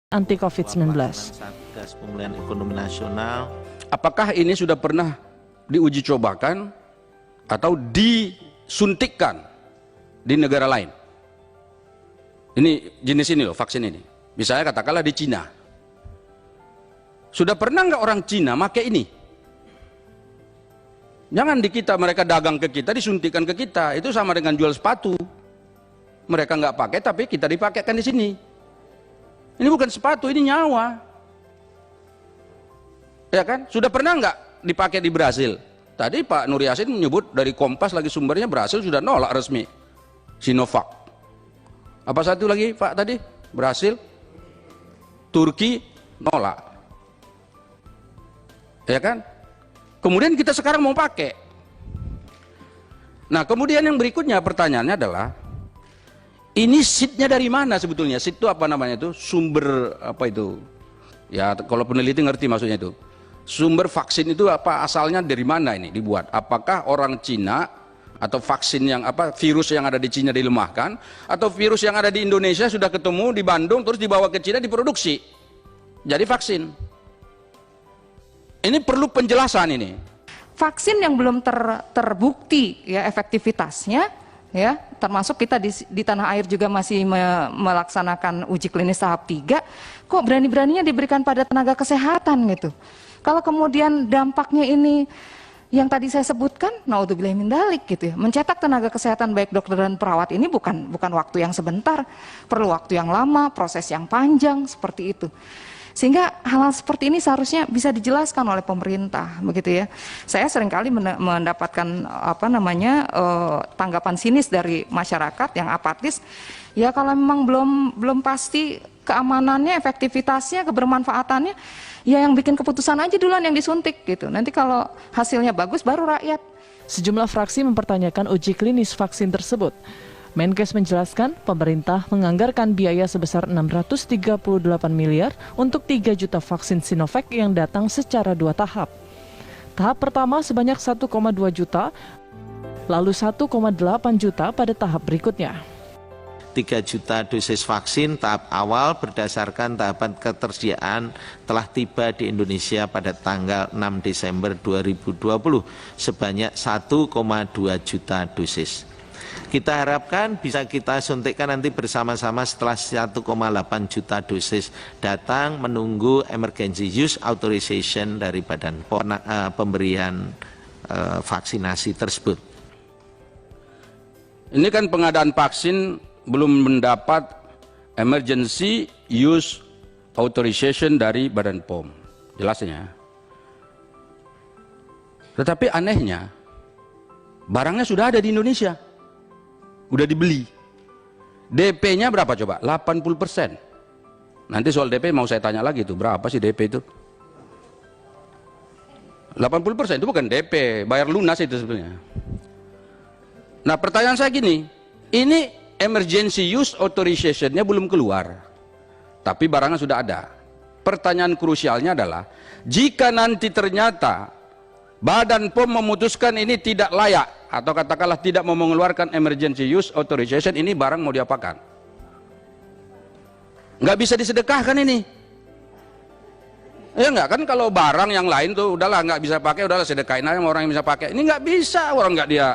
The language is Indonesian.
anti COVID-19. Satgas Pemulihan Ekonomi Nasional. Apakah ini sudah pernah diuji cobakan atau disuntikkan di negara lain? Ini jenis ini loh, vaksin ini. Misalnya katakanlah di Cina. Sudah pernah nggak orang Cina pakai ini? Jangan di kita, mereka dagang ke kita, disuntikan ke kita. Itu sama dengan jual sepatu. Mereka nggak pakai, tapi kita dipakaikan di sini. Ini bukan sepatu, ini nyawa. Ya kan? Sudah pernah nggak dipakai di Brasil? Tadi Pak Nur Yasin menyebut dari Kompas lagi sumbernya Brasil sudah nolak resmi Sinovac. Apa satu lagi Pak tadi? Brasil, Turki nolak. Ya kan? Kemudian kita sekarang mau pakai. Nah, kemudian yang berikutnya pertanyaannya adalah ini seednya dari mana sebetulnya? Seed itu apa namanya itu? Sumber apa itu? Ya, kalau peneliti ngerti maksudnya itu. Sumber vaksin itu apa, asalnya dari mana ini dibuat? Apakah orang Cina atau vaksin yang apa, virus yang ada di Cina dilemahkan, atau virus yang ada di Indonesia sudah ketemu di Bandung terus dibawa ke Cina diproduksi jadi vaksin? Ini perlu penjelasan ini. Vaksin yang belum terbukti ya efektivitasnya, ya termasuk kita di tanah air juga masih melaksanakan uji klinis tahap 3, kok berani-beraninya diberikan pada tenaga kesehatan gitu. Kalau kemudian dampaknya ini yang tadi saya sebutkan, naudzubillah min dzalik gitu ya. Mencetak tenaga kesehatan baik dokter dan perawat ini bukan waktu yang sebentar, perlu waktu yang lama, proses yang panjang seperti itu. Sehingga hal-hal seperti ini seharusnya bisa dijelaskan oleh pemerintah, begitu ya. Saya seringkali mendapatkan tanggapan sinis dari masyarakat yang apatis. Ya kalau memang belum pasti keamanannya, efektivitasnya, kebermanfaatannya, ya yang bikin keputusan aja duluan yang disuntik gitu. Nanti kalau hasilnya bagus baru rakyat. Sejumlah fraksi mempertanyakan uji klinis vaksin tersebut. Menkes menjelaskan pemerintah menganggarkan biaya sebesar 638 miliar untuk 3 juta vaksin Sinovac yang datang secara 2 tahap. Tahap pertama sebanyak 1,2 juta, lalu 1,8 juta pada tahap berikutnya. 3 juta dosis vaksin tahap awal berdasarkan tahapan ketersediaan telah tiba di Indonesia pada tanggal 6 Desember 2020 sebanyak 1,2 juta dosis. Kita harapkan bisa kita suntikkan nanti bersama-sama setelah 1,8 juta dosis datang, menunggu emergency use authorization dari Badan POM pemberian vaksinasi tersebut. Ini kan pengadaan vaksin belum mendapat emergency use authorization dari Badan POM, jelasnya. Tetapi anehnya, barangnya sudah ada di Indonesia, udah dibeli. DP-nya berapa coba? 80%. Nanti soal DP mau saya tanya lagi tuh, berapa sih DP itu? 80% itu bukan DP, bayar lunas itu sebetulnya. Nah pertanyaan saya gini, ini emergency use authorization-nya belum keluar, tapi barangnya sudah ada. Pertanyaan krusialnya adalah, jika nanti ternyata Badan POM memutuskan ini tidak layak, atau katakanlah tidak mau mengeluarkan emergency use authorization, ini barang mau diapakan? Nggak bisa disedekahkan ini. Ya nggak kan, kalau barang yang lain tuh udahlah nggak bisa pakai, udahlah sedekahin aja sama orang yang bisa pakai. Ini nggak bisa, orang nggak dia